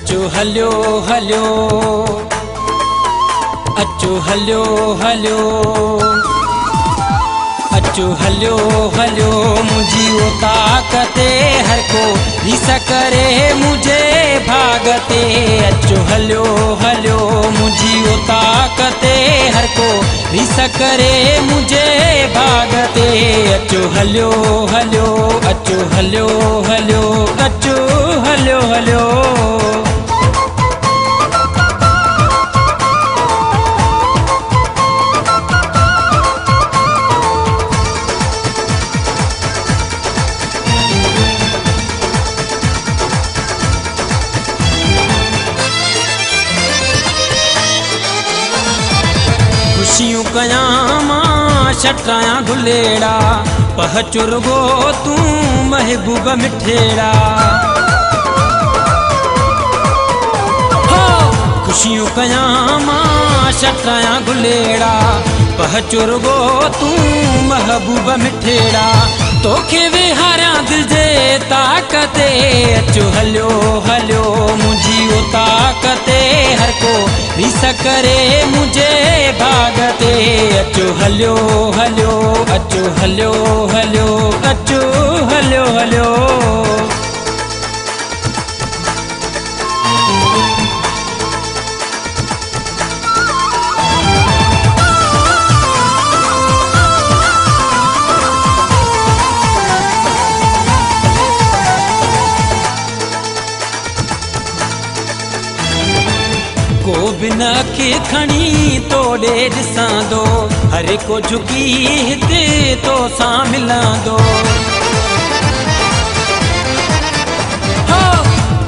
अचो हलियो हलियो अचो हलियो हलियो अचो हलियो हलियो मुझी वो ताकते हर को रिस करे मुझे भागते। अचो हलियो हलियो मुझी वो ताकते हर को रिस करे मुझे भागते। अचो हलियो हलियो अचो हलियो हलियो अचो हलियो हलियो। खुशियों कयां मां छटाया गुलेड़ा पहचुरगो तू महबूब मिठेड़ा। खुशियों कयां मां छटाया गुलेड़ा पहचुरगो तू महबूब मिठेड़ा। तोखे विहारा दिल जे ताकते। अचो हलियो हलियो मुझी वो ताकते हर को रिस करे मुझे भागते। अचो हलियो हलियो अचो हलियो हलियो अचो हलियो हलियो। को बिना के खणी तोड़े ॾिसां दो हर को झुकी हिते तो सां मिलां दो।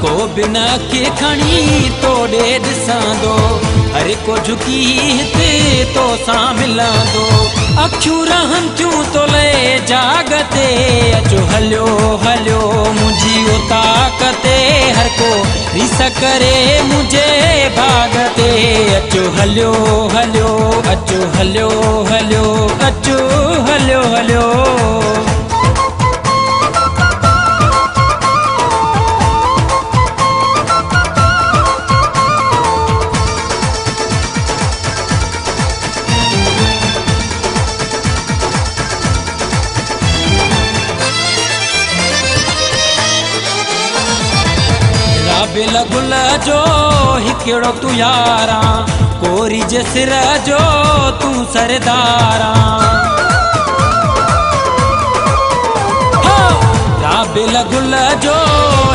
को बिना के खणी तोड़े ॾिसां दो हर को झुकी हिते तो सां मिलां दो। अखियूं रहन थियूं तो ले जागते। अचो हलियो हलियो मुझी वो ताकते हर को रिस करे मुझे भागते। अचो हलियो हलियो अचो हलियो हलियो अचो हलियो हलियो। बिल गुल जो हिकिड़ो तू यारा कोरी जे सिर जो तू सरदारा। बिल गुल जो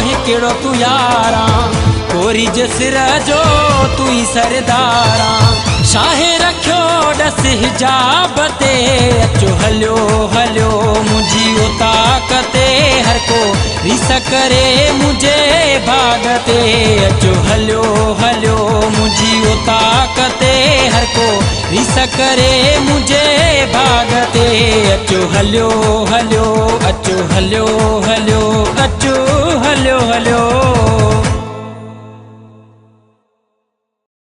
हिकिड़ो तू यारा कोरी जे सिर जो तू ही सरदारा। शाहे रखियो डस हिजाब ते। अचो हलियो हलियो मुझी वो ताकते हर को रिस करे मुझे भागते। अचो हलियो हलियो मुझी वो ताकते हर को रिस करे मुझे भागते। अचो हलियो हलियो अचो हलियो हलियो अचो हलियो हलियो।